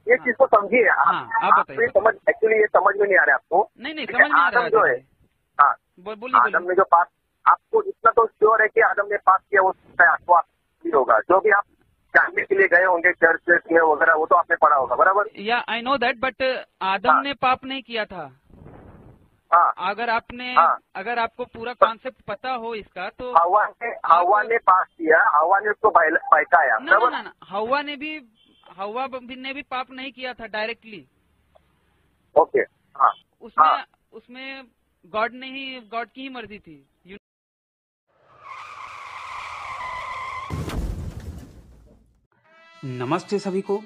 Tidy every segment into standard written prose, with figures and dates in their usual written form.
ये चीज को समझिए आप बताइए। समझ एक्चुअली ये समझ में नहीं आ रहा है आपको। नहीं समझ में आ रहा है। जो है हाँ बोलिए। आदम ने जो पाप, आपको इतना तो श्योर है कि आदम ने पाप किया, वो आपको नहीं होगा। जो भी आप जानने के लिए गए होंगे चर्च में वगैरह, वो तो आपने पढ़ा होगा, बराबर। या आई नो दैट, बट आदम ने पाप नहीं किया था। अगर आपको पूरा कॉन्सेप्ट पता हो इसका तो हवा ने पाप किया, हवा ने उसको बहकाया। ना हवा ने भी पाप नहीं किया था डायरेक्टली। ओके हाँ उसमें गॉड की ही मर्जी थी। नमस्ते सभी को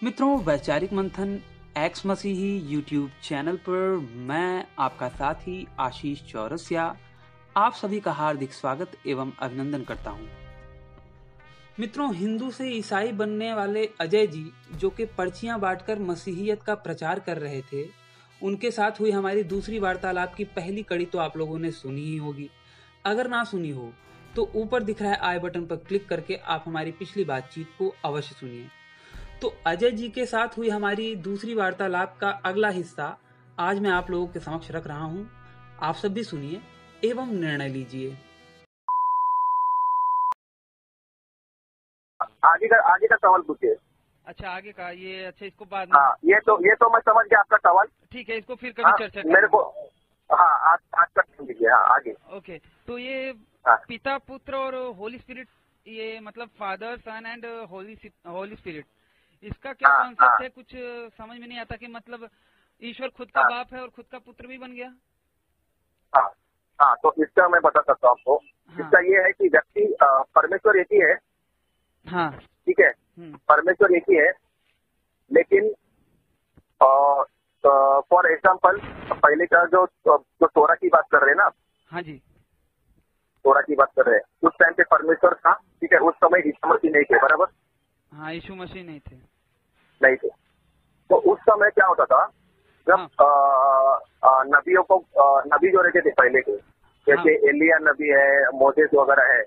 मित्रों, वैचारिक मंथन एक्स मसीही यूट्यूब चैनल पर मैं आपका साथी आशीष चौरसिया आप सभी का हार्दिक स्वागत एवं अभिनंदन करता हूं। मित्रों, हिंदू से ईसाई बनने वाले अजय जी, जो कि पर्चियां बांटकर मसीहियत का प्रचार कर रहे थे, उनके साथ हुई हमारी दूसरी वार्तालाप की पहली कड़ी तो आप लोगों ने सुनी ही होगी। अगर ना सुनी हो तो ऊपर दिख रहा है आई बटन पर क्लिक करके आप हमारी पिछली बातचीत को अवश्य सुनिए। तो अजय जी के साथ हुई हमारी दूसरी वार्तालाप का अगला हिस्सा आज मैं आप लोगों के समक्ष रख रहा हूं। आप सब भी सुनिए एवं निर्णय लीजिए। आगे का सवाल पूछिए। अच्छा आगे का ये, अच्छा इसको बाद में। ये तो मैं समझ गया आपका सवाल। ठीक है, इसको फिर कभी चर्चा करेंगे। मेरे को आज तक दीजिए। आगे। ओके, तो ये पिता पुत्र और होली स्पिरिट, ये मतलब father son and holy spirit, इसका क्या कॉन्सेप्ट है? कुछ समझ में नहीं आता कि मतलब ईश्वर खुद का बाप है और खुद का पुत्र भी बन गया। हाँ तो इसका मैं बता सकता हूँ आपको। इसका ये है कि व्यक्ति परमेश्वर एक ही है। हाँ ठीक है, परमेश्वर एक ही है, लेकिन फॉर एग्जाम्पल पहले का जो तोरा की बात कर रहे हैं ना। हाँ जी, तोरा की बात कर रहे हैं। उस टाइम पे परमेश्वर था, ठीक है। उस समय यीशु मसीह नहीं थे, बराबर। हाँ, यीशु मसीह नहीं थे। तो उस समय क्या होता था, जब नबियों को नबी जो रहते थे पहले के, जैसे एलिया नबी है, मोसेस वगैरह है,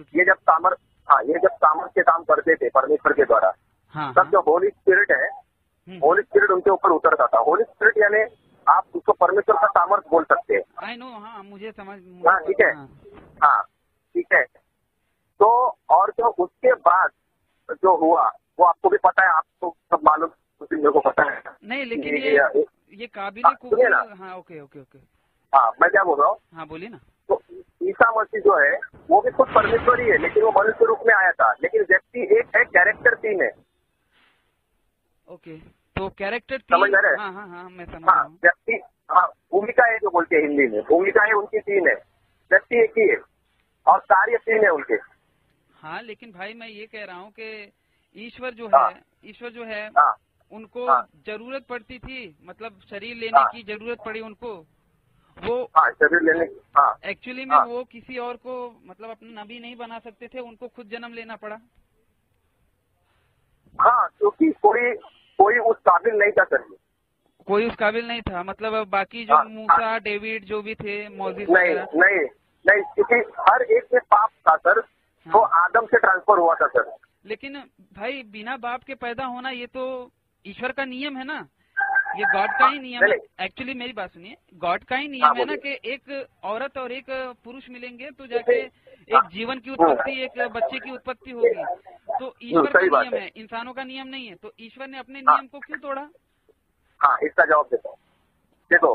ये जब सामर्थ के काम करते थे परमेश्वर के द्वारा, तब जो होली स्पिरिट है, होली स्पिरिट उनके ऊपर उतरता था। होली स्पिरिट यानी आप उसको परमेश्वर का सामर्थ बोल सकते हैं। आई नो, हाँ मुझे समझ। हाँ ठीक है, हाँ ठीक है। तो और जो उसके बाद जो हुआ वो आपको भी पता है, आपको सब मालूम, मेरे को पता है। नहीं लेकिन ये काबिल सुनिए ना। हाँ ओके। हाँ मैं क्या बोल रहा हूँ। हाँ बोलिए ना। तो ईसा मसीह जो है वो भी खुद परमेश्वर ही है, लेकिन वो मनुष्य रूप में आया था। लेकिन व्यक्ति एक है, कैरेक्टर तीन है। ओके, तो कैरेक्टर समझ आ रहे हैं? हाँ मैं समझ रहा हूँ। व्यक्ति, भूमिका है जो बोलते हैं हिंदी में, भूमिका है उनकी तीन है, व्यक्ति एक ही है और कार्य तीन है उनके। हाँ लेकिन भाई मैं ये कह रहा हूँ कि ईश्वर जो है उनको जरूरत पड़ती थी, मतलब शरीर लेने की जरूरत पड़ी उनको। वो शरीर लेने की एक्चुअली में वो किसी और को मतलब अपना नबी नहीं बना सकते थे, उनको खुद जन्म लेना पड़ा। क्योंकि कोई उस काबिल नहीं था सर। कोई उस काबिल नहीं था, मतलब बाकी जो मूसा डेविड जो भी थे, मोसेस नहीं, क्योंकि हर एक में पाप था सर। तो आदम से ट्रांसफर हुआ था सर। लेकिन भाई बिना बाप के पैदा होना ये तो ईश्वर का नियम है ना, ये गॉड का ही नियम है। एक्चुअली मेरी बात सुनिए, गॉड का ही नियम है ना कि एक औरत और एक पुरुष मिलेंगे तो जाके एक जीवन की उत्पत्ति, एक बच्चे की उत्पत्ति होगी। तो ईश्वर का नियम है, इंसानों का नियम नहीं है। तो ईश्वर ने अपने नियम को क्यों तोड़ा? इसका जवाब देता हूँ। देखो,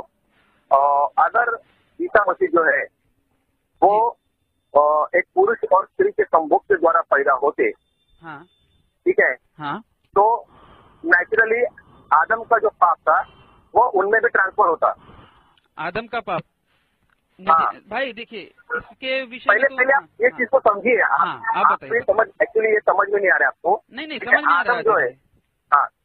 अगर ईसा मसीह जो है वो एक पुरुष और स्त्री के संभोग के द्वारा पैदा होते, ठीक है, तो नेचुरली आदम का जो पाप था वो उनमें भी ट्रांसफर होता। आदम का पाप भाई देखिए, इसके विषय पहले आप ये चीज को समझिए। आप बताइए। एक्चुअली ये समझ में नहीं आ रहा है आपको। नहीं समझ में आ रहा है। आदम जो है,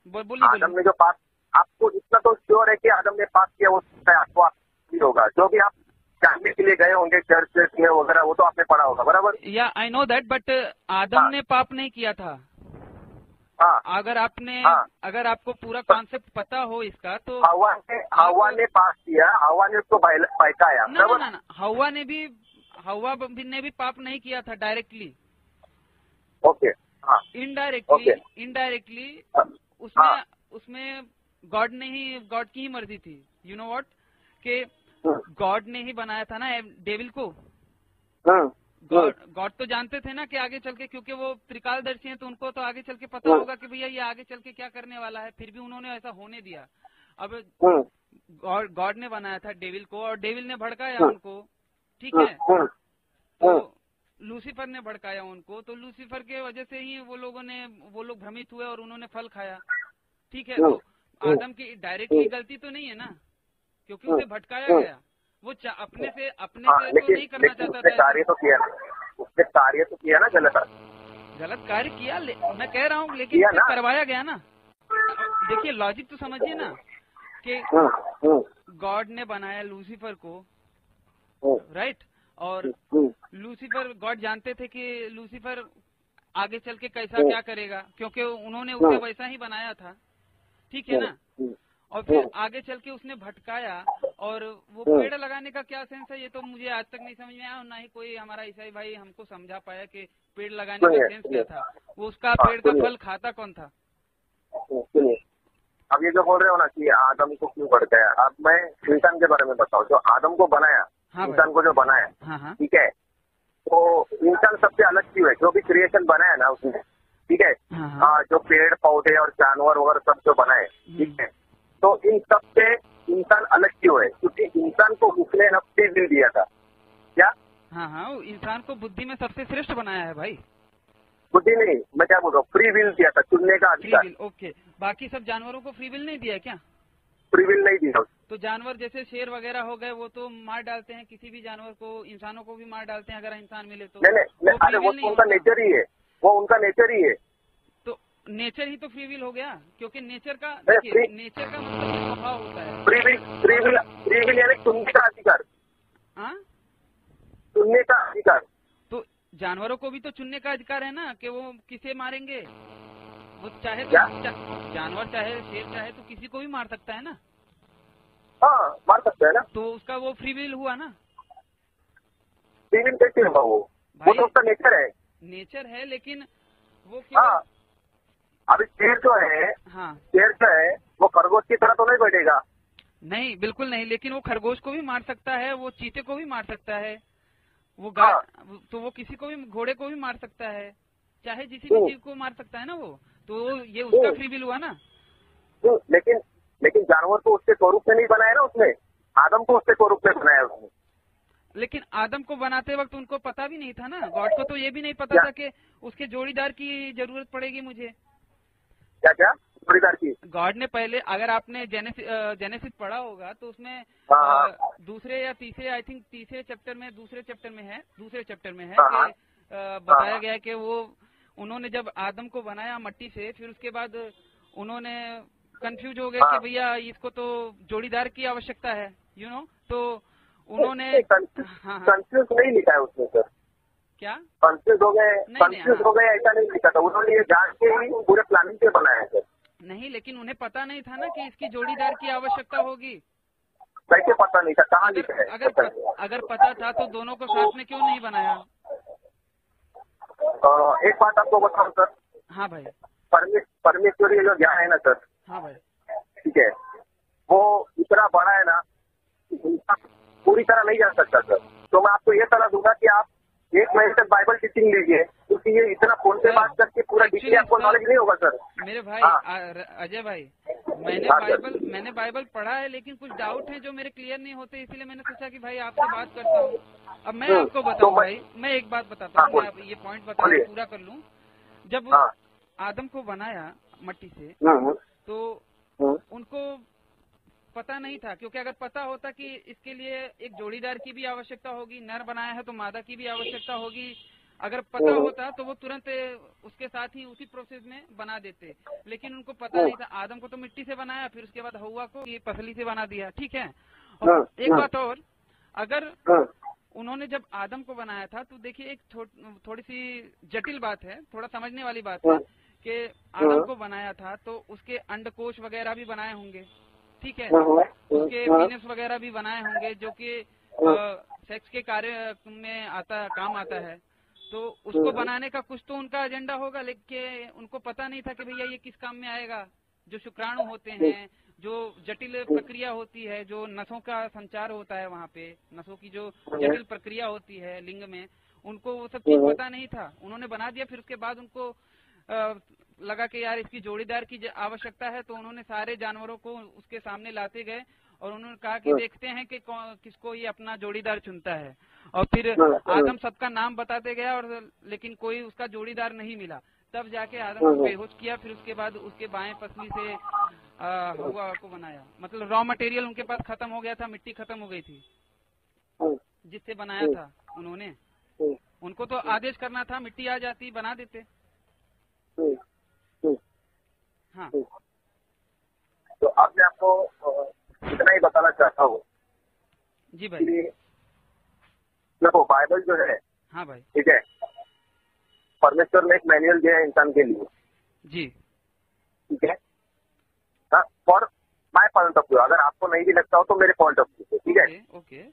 बोलिए। आदम ने जो पाप, आपको इतना तो श्योर है कि आदम ने पाप किया, वो आपको नहीं होगा। जो भी आप जानने के लिए गए होंगे चर्च में वगैरह, वो तो आपने पढ़ा होगा, बराबर। या आई नो दैट, बट आदम ने पाप नहीं किया था। अगर आपको पूरा कॉन्सेप्ट पता हो इसका तो हवा ने पाप किया, हवा ने उसको बहकाया। ना हवा ने भी पाप नहीं किया था डायरेक्टली। ओके, इनडायरेक्टली उसमें उसमें गॉड की ही मर्जी थी। यू नो व्हाट, कि गॉड ने ही बनाया था ना डेविल को। गॉड तो जानते थे ना कि आगे चल के, क्योंकि वो त्रिकालदर्शी हैं, तो उनको तो आगे चल के पता होगा कि भैया ये आगे चल के क्या करने वाला है। फिर भी उन्होंने ऐसा होने दिया। अब गॉड ने बनाया था डेविल को, और डेविल ने भड़काया उनको, ठीक है। तो लूसीफर ने भड़काया उनको, तो लूसीफर के वजह से ही वो लोग भ्रमित हुए और उन्होंने फल खाया, ठीक है। तो आदम की डायरेक्टली गलती तो नहीं है ना, क्योंकि उसे भटकाया गया। वो अपने से तो नहीं करना चाहता था। कार्य तो किया ना, गलत कार्य किया, मैं कह रहा हूँ, लेकिन करवाया गया ना। देखिए लॉजिक तो समझिए ना, कि गॉड ने बनाया लूसीफर को, राइट, और लूसीफर, गॉड जानते थे कि लूसीफर आगे चल के कैसा क्या करेगा, क्योंकि उन्होंने उसे वैसा ही बनाया था, ठीक है ना। और फिर आगे चल के उसने भटकाया, और वो पेड़ लगाने का क्या सेंस है, ये तो मुझे आज तक नहीं समझ में आया, और ना ही कोई हमारा ईसाई भाई हमको समझा पाया कि पेड़ लगाने का सेंस क्या था। वो उसका पेड़ का फल खाता कौन था। अब ये जो बोल रहे हो ना कि आदम को क्यों भटकाया, अब मैं इंसान के बारे में बताऊं, जो आदम को बनाया, इंसान को जो बनाया, ठीक है, तो इंसान सबसे अलग क्यों है, जो भी क्रिएशन बनाया ना उसने, ठीक है, जो पेड़ पौधे और जानवर वगैरह सब जो बनाए, ठीक है, तो इन सब से इंसान अलग क्यों है, क्योंकि इंसान को उसने ना फ्री विल दिया था। क्या? हाँ, इंसान को बुद्धि में सबसे श्रेष्ठ बनाया है भाई। बुद्धि नहीं, मैं क्या बोल रहा हूँ, फ्री विल दिया था, चुनने का अधिकार। ओके, बाकी सब जानवरों को फ्री विल नहीं दिया क्या? फ्री विल नहीं दिया। तो जानवर जैसे शेर वगैरह हो गए, वो तो मार डालते हैं किसी भी जानवर को, इंसानों को भी मार डालते हैं अगर इंसान मिले तो। नहीं, अरे वो तो उनका नेचर ही है, वो उनका नेचर ही है। तो नेचर ही तो फ्री विल हो गया, क्योंकि नेचर का नेचर का मतलब स्वभाव होता है। फ्री विल यानी चुनने का अधिकार। चुनने का अधिकार। तो जानवरों को भी तो चुनने का अधिकार है ना, कि वो किसे मारेंगे। वो चाहे तो जानवर चाहे शेर चाहे तो किसी को भी मार सकता है ना। हाँ, मार सकता है ना। तो उसका वो फ्री विल हुआ ना। फ्री विल कैसे होगा? वो तो उसका नेचर है। नेचर है, लेकिन वो हाँ, अभी शेर जो है, शेर जो है वो खरगोश की तरह तो नहीं बैठेगा। नहीं, बिल्कुल नहीं, लेकिन वो खरगोश को भी मार सकता है, वो चीते को भी मार सकता है, वो तो वो किसी को भी, घोड़े को भी मार सकता है, चाहे जिसी भी चीज को मार सकता है ना वो। तो ये उसका फ्री विल हुआ ना। लेकिन जानवर को उसके स्वरूप में नहीं बनाया ना उसने, आदम को उसके स्वरूप में बनाया उसने। लेकिन आदम को बनाते वक्त उनको पता भी नहीं था ना, गॉड को तो ये भी नहीं पता था कि उसके जोड़ीदार की जरूरत पड़ेगी मुझे। क्या जोड़ीदार की? गॉड ने पहले, अगर आपने जेनेसिस पढ़ा होगा तो उसमें दूसरे या तीसरे, आई थिंक दूसरे चैप्टर में है कि बताया गया कि वो उन्होंने जब आदम को बनाया मट्टी से, फिर उसके बाद उन्होंने कंफ्यूज हो गए कि भैया इसको तो जोड़ीदार की आवश्यकता है, यू नो। तो उन्होंने कंफ्यूज नहीं लिखा है उसमें सर। क्या कंफ्यूज हो गए ऐसा नहीं लिखा था, उन्होंने ये जान के ही पूरे प्लानिंग से बनाया सर। नहीं, लेकिन उन्हें पता नहीं था ना कि इसकी जोड़ीदार की आवश्यकता होगी। कैसे पता नहीं था? कहाँ लिखा है? अगर पता था तो दोनों को साथ में क्यों नहीं बनाया? एक बात आपको बताऊं सर। हाँ भाई। परमेश्वरी जो ज्ञान है ना सर। हाँ भाई। ठीक है, वो इतना बड़ा है ना, पूरी तरह नहीं जा सकता सर। तो मैं आपको ये सलाह दूंगा कि आप 1 महीने तक बाइबल टीचिंग लीजिए, क्योंकि ये इतना फोन पे बात करके पूरा डिटेल आपको नॉलेज नहीं होगा सर। मेरे भाई अजय भाई, मैंने बाइबल पढ़ा है, लेकिन कुछ डाउट है जो मेरे क्लियर नहीं होते, इसीलिए मैंने सोचा कि भाई आपसे बात करता हूँ। अब मैं आपको बताऊँ भाई, मैं एक बात बताता हूँ, ये पॉइंट पूरा कर लूँ। जब आदम को बनाया मट्टी से, तो उनको पता नहीं था, क्योंकि अगर पता होता कि इसके लिए एक जोड़ीदार की भी आवश्यकता होगी, नर बनाया है तो मादा की भी आवश्यकता होगी, अगर पता होता तो वो तुरंत उसके साथ ही उसी प्रोसेस में बना देते। लेकिन उनको पता नहीं था। आदम को तो मिट्टी से बनाया, फिर उसके बाद हव्वा को पसली से बना दिया, ठीक है। और एक बात और, अगर उन्होंने जब आदम को बनाया था, तो देखिए एक थोड़ी सी जटिल बात है, थोड़ा समझने वाली बात है, कि आदम को बनाया था तो उसके अंडकोश वगैरह भी बनाए होंगे, ठीक है, उसके पीनस वगैरह भी बनाए होंगे, जो कि सेक्स के कार्य में काम आता है। तो उसको बनाने का कुछ तो उनका एजेंडा होगा, लेकिन उनको पता नहीं था कि भैया ये किस काम में आएगा, जो शुक्राणु होते हैं, जो जटिल प्रक्रिया होती है, जो नसों का संचार होता है वहाँ पे, नसों की जो जटिल प्रक्रिया होती है लिंग में, उनको वो सब चीज पता नहीं था। उन्होंने बना दिया, फिर उसके बाद उनको लगा कि यार इसकी जोड़ीदार की आवश्यकता है, तो उन्होंने सारे जानवरों को उसके सामने लाते गए और उन्होंने कहा कि देखते हैं कि किसको ये अपना जोड़ीदार चुनता है। और फिर आदम सबका नाम बताते गया, और लेकिन कोई उसका जोड़ीदार नहीं मिला। तब जाके आदम को बेहोश किया, फिर उसके बाद उसके बाएं पसली से हवा को बनाया। मतलब रॉ मटेरियल उनके पास खत्म हो गया था, मिट्टी खत्म हो गई थी जिससे बनाया था उन्होंने। उनको तो आदेश करना था, मिट्टी आ जाती बना देते। हाँ, तो अब मैं आपको इतना ही बताना चाहता हूँ जी भाई। देखो बाइबल जो है, हाँ भाई, ठीक है, परमेश्वर ने एक मैनुअल दिया है इंसान के लिए जी, ठीक है, for my point of view. अगर आपको नहीं भी लगता हो तो मेरे पॉइंट ऑफ व्यू से, ठीक है, ओके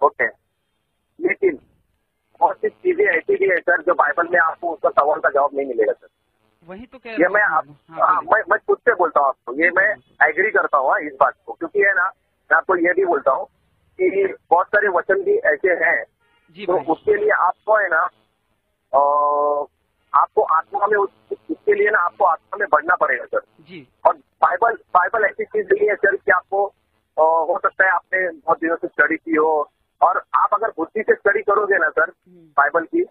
ओके। लेकिन बहुत सी चीजें ऐसी भी है सर जो बाइबल में आपको उसका सवाल का जवाब नहीं मिलेगा सर। वही तो कह ये मैं मैं खुद से बोलता हूँ आपको, ये मैं एग्री करता हूँ इस बात को, क्योंकि है ना, मैं आपको ये भी बोलता हूँ कि बहुत सारे वचन भी ऐसे हैं तो उसके लिए आपको है ना, आपको आत्मा में उसके लिए ना आपको आत्मा में बढ़ना पड़ेगा सर जी। और बाइबल ऐसी चीज नहीं है सर कि आपको हो सकता है आपने बहुत दिनों से स्टडी की हो, और आप अगर बुद्धि से स्टडी करोगे ना सर बाइबल की,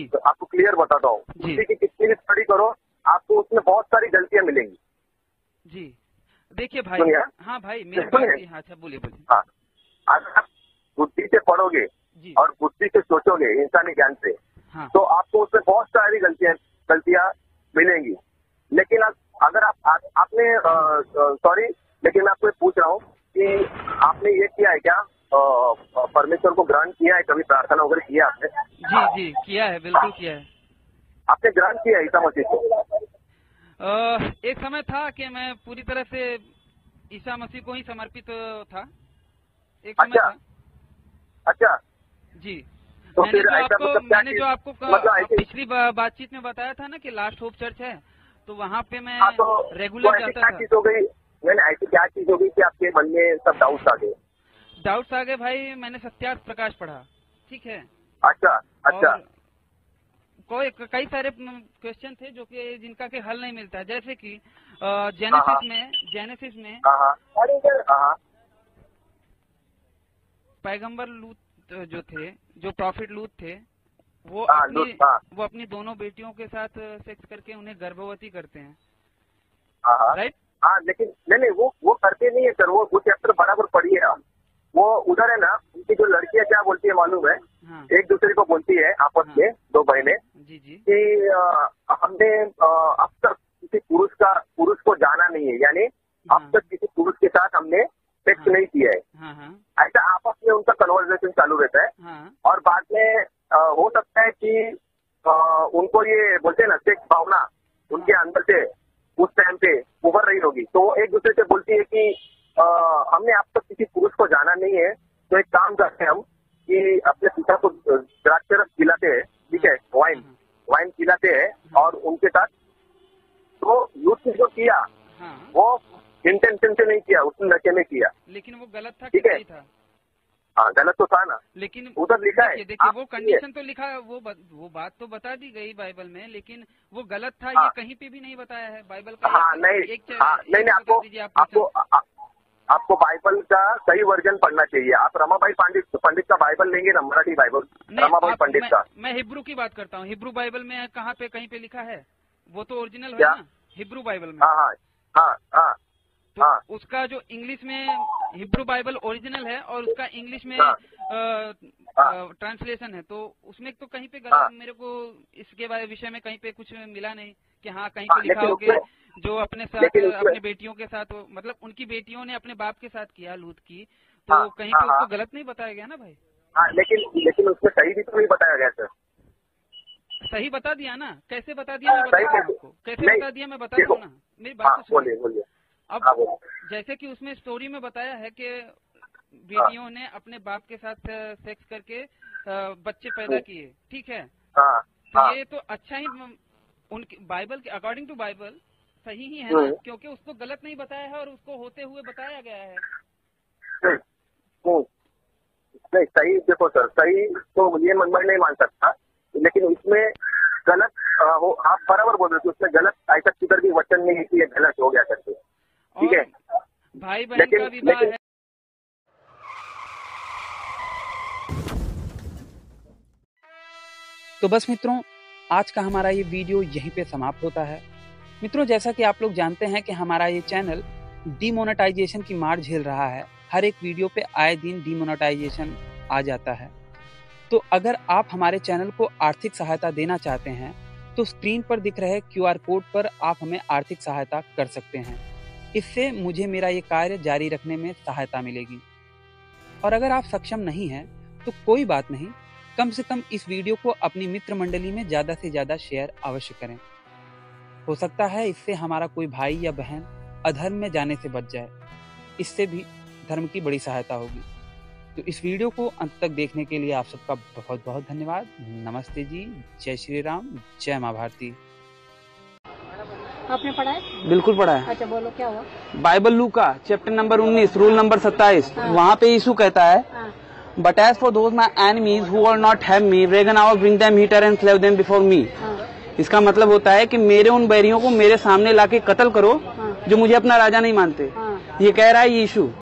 तो आपको क्लियर बताता हूँ, बुद्धि की कितनी भी स्टडी करो आपको उसमें बहुत सारी गलतियां मिलेंगी जी। देखिए भाई, हाँ भाई मेरी बात, अच्छा बोलिए। हाँ, अगर आप बुद्धि से पढ़ोगे और बुद्धि से सोचोगे इंसानी ज्ञान से, हाँ, तो आपको उसमें बहुत सारी गलतियां मिलेंगी। लेकिन अगर आपने सॉरी, लेकिन मैं आपको पूछ रहा हूँ कि आपने ये किया है क्या, परमेश्वर को ग्रहण किया है, कभी प्रार्थना वगैरह किया आपने? जी किया है, बिल्कुल किया है। आपने ग्रहण किया ईसा मसीह को? एक समय था कि मैं पूरी तरह से ईसा मसीह को ही समर्पित था, एक समय था। अच्छा जी। तो मैंने जो आपको पिछली बातचीत में बताया था ना कि लास्ट होप चर्च है, तो वहाँ पे मैं रेगुलर जाता था। चीज हो गई, ऐसी क्या चीज हो गई कि आपके मन में सब डाउट्स आ गए? डाउट्स आ गए भाई, मैंने सत्यार्थ प्रकाश पढ़ा, ठीक है। अच्छा। कई सारे क्वेश्चन थे जो कि जिनका के हल नहीं मिलता है, जैसे कि जेनेसिस में पैगंबर लूत जो थे, जो प्रॉफिट लूत थे, वो अपनी दोनों बेटियों के साथ सेक्स करके उन्हें गर्भवती करते हैं, राइट? हाँ, लेकिन नहीं वो करते नहीं है सर, वो चैप्टर बराबर पढ़िए आप। वो उधर है ना, उनकी जो लड़कियां क्या बोलती है मालूम है? एक दूसरे को बोलती है आपस में, दो बहनें, कि हमने अब तक किसी पुरुष को जाना नहीं है, यानी अब तक किसी पुरुष के साथ हमने सेक्स नहीं किया है। ऐसा आपस में उनका कन्वर्सेशन चालू रहता है। और बाद में हो सकता है कि उनको ये बोलते हैं ना, सेक्स भावना उनके अंदर से उस टाइम पे उभर रही होगी, तो वो एक दूसरे से बोलती है कि हमने अब तक किसी पुरुष को जाना नहीं है, तो एक काम करते हैं हम कि अपने पिता को द्राक्षरस रस पिलाते हैं, ठीक है, वाइन पिलाते हैं, और उनके साथ तो यूथ ने जो किया वो इंटेंशन से नहीं किया, उसने नशे में किया। लेकिन वो गलत था, ठीक है? हाँ, गलत तो था ना, लेकिन उधर लिखा है। देखिए वो कंडीशन तो लिखा, वो बात तो बता दी गई बाइबल में, लेकिन वो गलत था, ये कहीं पे भी नहीं बताया है बाइबल का। नहीं, आपको बाइबल का सही वर्जन पढ़ना चाहिए। आप रमाबाई पंडित का बाइबल लेंगे ना, मराठी बाइबल, रमाबाई पंडित का। मैं हिब्रू की बात करता हूँ। हिब्रू बाइबल में कहाँ पे कहीं पे लिखा है? वो तो ओरिजिनल है ना हिब्रू बाइबल में। तो उसका जो इंग्लिश में हिब्रू बाइबल ओरिजिनल है और उसका इंग्लिश में ट्रांसलेशन है, तो उसमें तो कहीं पे गलत, मेरे को इसके विषय में कहीं पे कुछ मिला नहीं कि हाँ कहीं पे लिखा हो कि जो अपने साथ अपनी बेटियों के साथ, मतलब उनकी बेटियों ने अपने बाप के साथ किया लूत की, तो कहीं पे उसको गलत नहीं बताया गया ना भाई? लेकिन उसमें सही भी तो नहीं बताया गया सर। सही बता दिया ना, कैसे बता दिया मैं बता रहा हूँ आपको, कैसे बता दिया मैं बता दूँ ना, मेरी बात तो बोलिए। अब जैसे कि उसमें स्टोरी में बताया है कि बेटियों ने अपने बाप के साथ सेक्स करके बच्चे पैदा किए, ठीक है। तो ये तो अच्छा ही उनके बाइबल के अकॉर्डिंग टू बाइबल सही ही है ना, क्योंकि उसको गलत नहीं बताया है और उसको होते हुए बताया गया है। नहीं सही, देखो सर, सही तो ये मैं नहीं मान सकता, लेकिन उसमें गलत हो, आप बराबर बोल रहे थे, उसमें गलत ऐसा किधर भी वचन नहीं है कि ये गलत हो गया करके, ठीक है। भाई बहन का विवाह है। तो बस मित्रों, आज का हमारा ये वीडियो यहीं पे समाप्त होता है। मित्रों, जैसा कि आप लोग जानते हैं कि हमारा ये चैनल डीमोनेटाइजेशन की मार झेल रहा है। हर एक वीडियो पे आए दिन डीमोनेटाइजेशन आ जाता है। तो अगर आप हमारे चैनल को आर्थिक सहायता देना चाहते हैं तो स्क्रीन पर दिख रहे QR कोड पर आप हमें आर्थिक सहायता कर सकते हैं। इससे मुझे मेरा ये कार्य जारी रखने में सहायता मिलेगी। और अगर आप सक्षम नहीं हैं तो कोई बात नहीं, कम से कम इस वीडियो को अपनी मित्र मंडली में ज़्यादा से ज़्यादा शेयर अवश्य करें। हो सकता है इससे हमारा कोई भाई या बहन अधर्म में जाने से बच जाए। इससे भी धर्म की बड़ी सहायता होगी। तो इस वीडियो को अंत तक देखने के लिए आप सबका बहुत बहुत धन्यवाद। नमस्ते जी, जय श्री राम, जय माँ भारती। आपने पढ़ा है? बिल्कुल पढ़ा है। अच्छा बोलो, क्या हुआ? बाइबल लूका चैप्टर नंबर 19 रूल नंबर 27, वहाँ पे यीशु कहता है, but as for those my enemies who are not have me, reign I will bring them here and slave them before me. इसका मतलब होता है कि मेरे उन बैरियों को मेरे सामने लाके कत्ल करो जो मुझे अपना राजा नहीं मानते। ये कह रहा है यीशु।